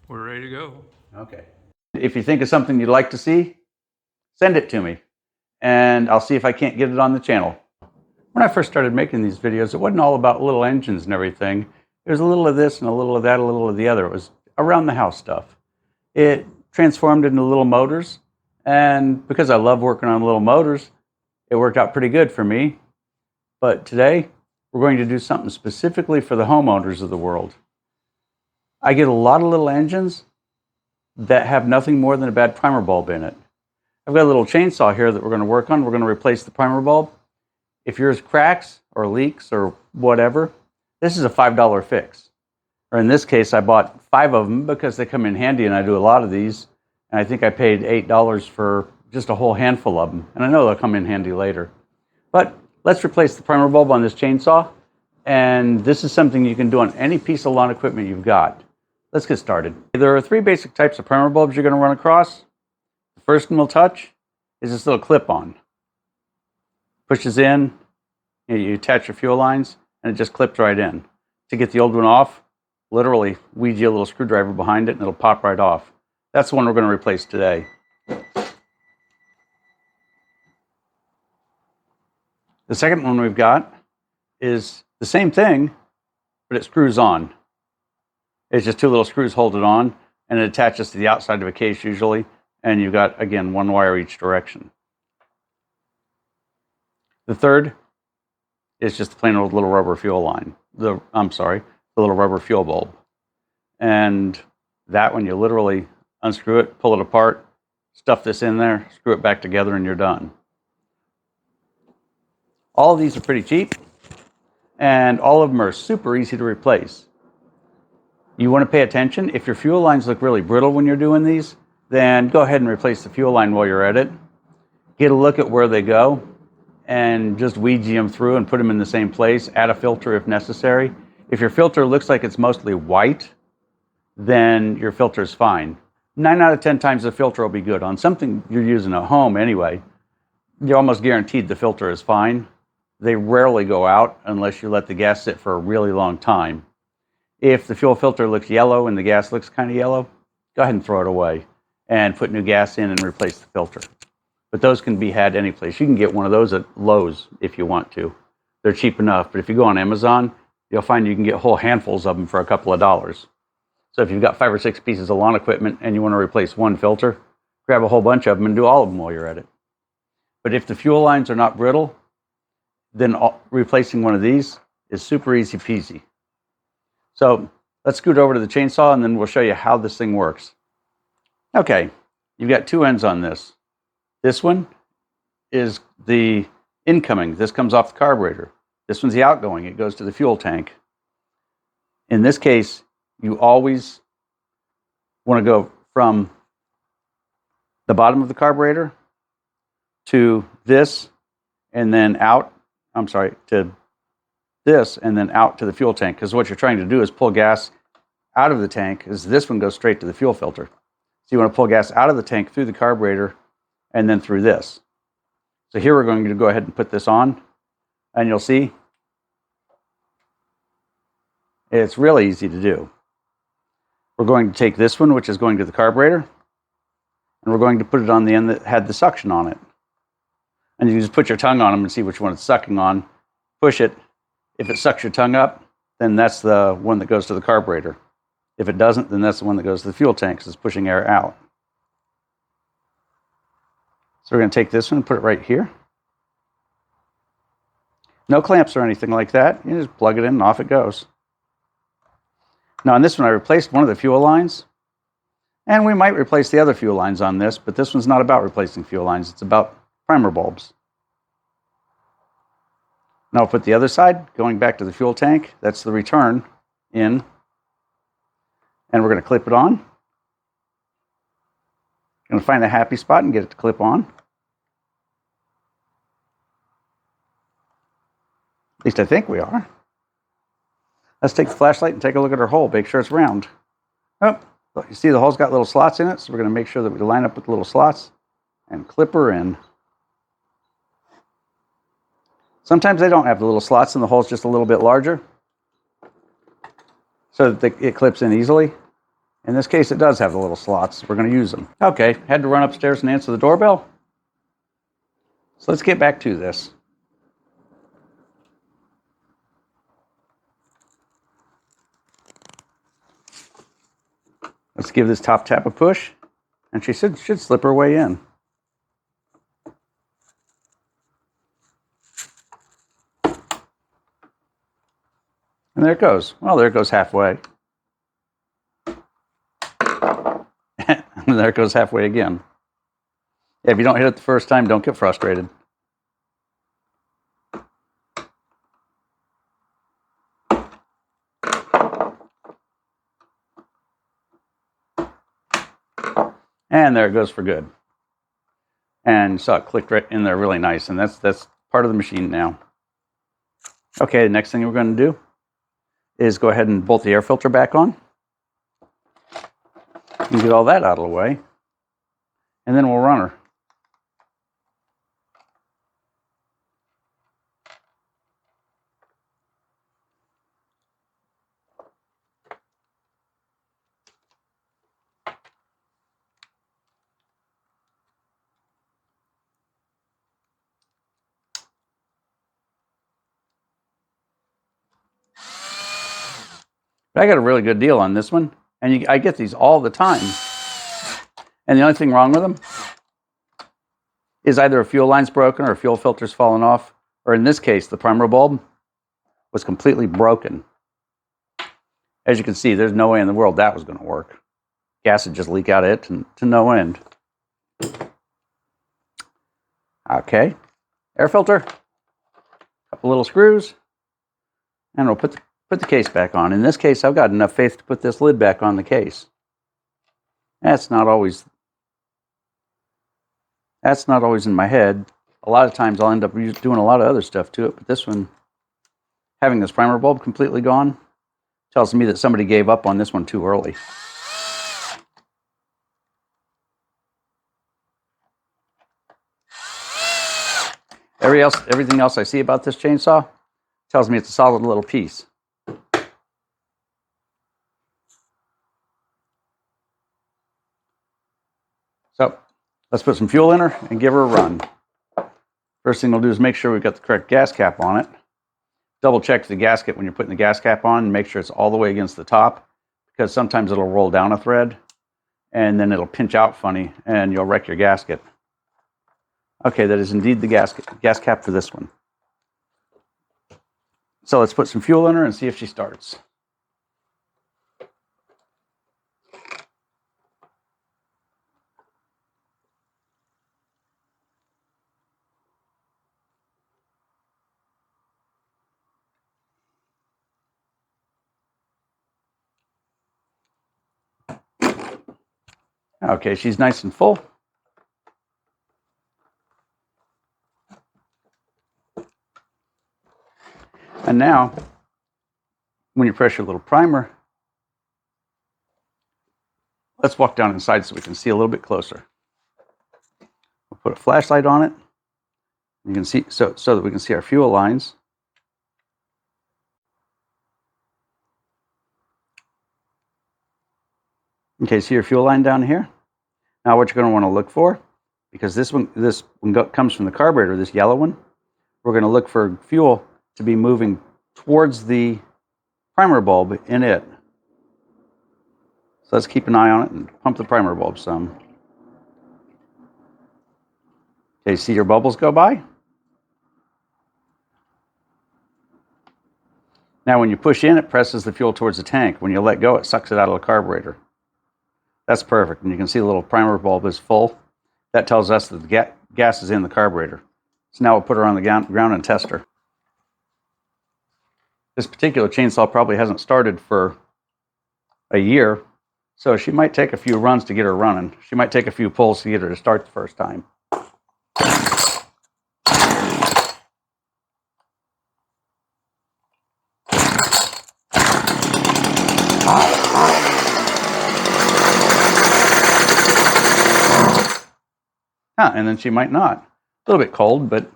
We're ready to go. Okay. If you think of something you'd like to see, send it to me, and I'll see if I can't get it on the channel. When I first started making these videos, it wasn't all about little engines and everything. There was a little of this and a little of that, a little of the other. It was around the house stuff. It transformed into little motors, and because I love working on little motors, it worked out pretty good for me. But today, we're going to do something specifically for the homeowners of the world. I get a lot of little engines that have nothing more than a bad primer bulb in it. I've got a little chainsaw here that we're going to work on. We're going to replace the primer bulb. If yours cracks or leaks or whatever, this is a $5 fix. Or in this case, I bought 5 of them because they come in handy and I do a lot of these. And I think I paid $8 for just a whole handful of them. And I know they'll come in handy later. But let's replace the primer bulb on this chainsaw. And this is something you can do on any piece of lawn equipment you've got. Let's get started. There are 3 basic types of primer bulbs you're going to run across. The first one we'll touch is this little clip-on. Pushes in, you attach your fuel lines, and it just clips right in. To get the old one off, literally weed a little screwdriver behind it and it'll pop right off. That's the one we're going to replace today. The second one we've got is the same thing, but it screws on. It's just 2 little screws hold it on, and it attaches to the outside of a case usually, and you've got, again, 1 wire each direction. The third is just the plain old little rubber fuel line. The little rubber fuel bulb. And that one, you literally unscrew it, pull it apart, stuff this in there, screw it back together, and you're done. All of these are pretty cheap, and all of them are super easy to replace. You want to pay attention. If your fuel lines look really brittle when you're doing these, then go ahead and replace the fuel line while you're at it. Get a look at where they go and just Ouija them through and put them in the same place. Add a filter if necessary. If your filter looks like it's mostly white, then your filter is fine. 9 out of 10 times the filter will be good. On something you're using at home anyway, you're almost guaranteed the filter is fine. They rarely go out unless you let the gas sit for a really long time. If the fuel filter looks yellow and the gas looks kind of yellow, go ahead and throw it away and put new gas in and replace the filter. But those can be had any place. You can get one of those at Lowe's if you want to. They're cheap enough, but if you go on Amazon, you'll find you can get whole handfuls of them for a couple of dollars. So if you've got 5 or 6 pieces of lawn equipment and you want to replace one filter, grab a whole bunch of them and do all of them while you're at it. But if the fuel lines are not brittle, then replacing one of these is super easy peasy. So let's scoot over to the chainsaw and then we'll show you how this thing works. Okay, you've got 2 ends on this. This one is the incoming. This comes off the carburetor. This one's the outgoing. It goes to the fuel tank. In this case, you always want to go from the bottom of the carburetor to this and then out. To this and then out to the fuel tank, because what you're trying to do is pull gas out of the tank, as this one goes straight to the fuel filter. So you want to pull gas out of the tank through the carburetor and then through this. So here we're going to go ahead and put this on, and you'll see it's really easy to do. We're going to take this one, which is going to the carburetor, and we're going to put it on the end that had the suction on it. And you just put your tongue on them and see which one it's sucking on. Push it. If it sucks your tongue up, then that's the one that goes to the carburetor. If it doesn't, then that's the one that goes to the fuel tank because it's pushing air out. So we're going to take this one and put it right here. No clamps or anything like that. You just plug it in and off it goes. Now on this one, I replaced one of the fuel lines. And we might replace the other fuel lines on this, but this one's not about replacing fuel lines. It's about primer bulbs. Now I'll put the other side, going back to the fuel tank. That's the return in. And we're going to clip it on. Going to find a happy spot and get it to clip on. At least I think we are. Let's take the flashlight and take a look at our hole. Make sure it's round. Oh, you see the hole's got little slots in it, so we're going to make sure that we line up with the little slots and clip her in. Sometimes they don't have the little slots and the hole's just a little bit larger so that it clips in easily. In this case, it does have the little slots. We're going to use them. Okay, had to run upstairs and answer the doorbell. So let's get back to this. Let's give this top tab a push, and she should slip her way in. And there it goes. Well, there it goes halfway. And there it goes halfway again. Yeah, if you don't hit it the first time, don't get frustrated. And there it goes for good. And so it clicked right in there really nice. And that's part of the machine now. Okay, the next thing we're going to do is go ahead and bolt the air filter back on. And get all that out of the way. And then we'll run her. But I got a really good deal on this one, and I get these all the time. And the only thing wrong with them is either a fuel line's broken or a fuel filter's fallen off, or in this case, the primer bulb was completely broken. As you can see, there's no way in the world that was going to work. Gas would just leak out of it to no end. Okay, air filter, couple little screws, and we'll put the case back on. In this case, I've got enough faith to put this lid back on the case. That's not always in my head. A lot of times I'll end up doing a lot of other stuff to it, but this one, having this primer bulb completely gone, tells me that somebody gave up on this one too early. Everything else I see about this chainsaw tells me it's a solid little piece. So let's put some fuel in her and give her a run. First thing we'll do is make sure we've got the correct gas cap on it. Double check the gasket when you're putting the gas cap on and make sure it's all the way against the top, because sometimes it'll roll down a thread and then it'll pinch out funny and you'll wreck your gasket. Okay, that is indeed the gas cap for this one. So let's put some fuel in her and see if she starts. Okay, she's nice and full. And now, when you press your little primer, let's walk down inside so we can see a little bit closer. We'll put a flashlight on it. You can see so that we can see our fuel lines. Okay, see your fuel line down here? Now what you're going to want to look for, because this one comes from the carburetor, this yellow one, we're going to look for fuel to be moving towards the primer bulb in it. So let's keep an eye on it and pump the primer bulb some. Okay, see your bubbles go by? Now when you push in, it presses the fuel towards the tank. When you let go, it sucks it out of the carburetor. That's perfect. And you can see the little primer bulb is full. That tells us that the gas is in the carburetor. So now we'll put her on the ground and test her. This particular chainsaw probably hasn't started for a year, so she might take a few runs to get her running. She might take a few pulls to get her to start the first time. And then she might not. A little bit cold, but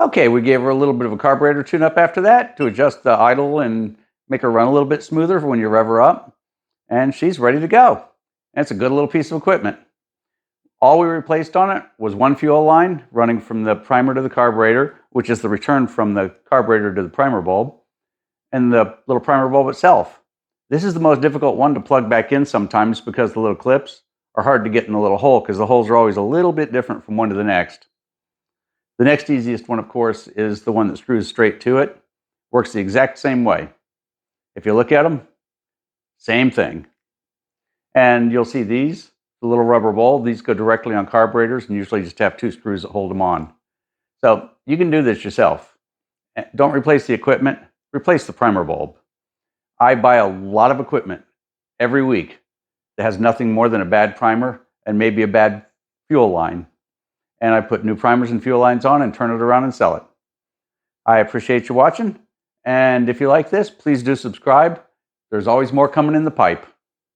Okay, we gave her a little bit of a carburetor tune-up after that to adjust the idle and make her run a little bit smoother for when you rev her up. And she's ready to go. And it's a good little piece of equipment. All we replaced on it was one fuel line running from the primer to the carburetor, which is the return from the carburetor to the primer bulb, and the little primer bulb itself. This is the most difficult one to plug back in sometimes because the little clips are hard to get in the little hole because the holes are always a little bit different from one to the next. The next easiest one, of course, is the one that screws straight to it. Works the exact same way. If you look at them, same thing. And you'll see these, the little rubber ball, these go directly on carburetors and usually just have 2 screws that hold them on. So you can do this yourself. Don't replace the equipment, replace the primer bulb. I buy a lot of equipment every week that has nothing more than a bad primer and maybe a bad fuel line. And I put new primers and fuel lines on and turn it around and sell it. I appreciate you watching. And if you like this, please do subscribe. There's always more coming in the pipe.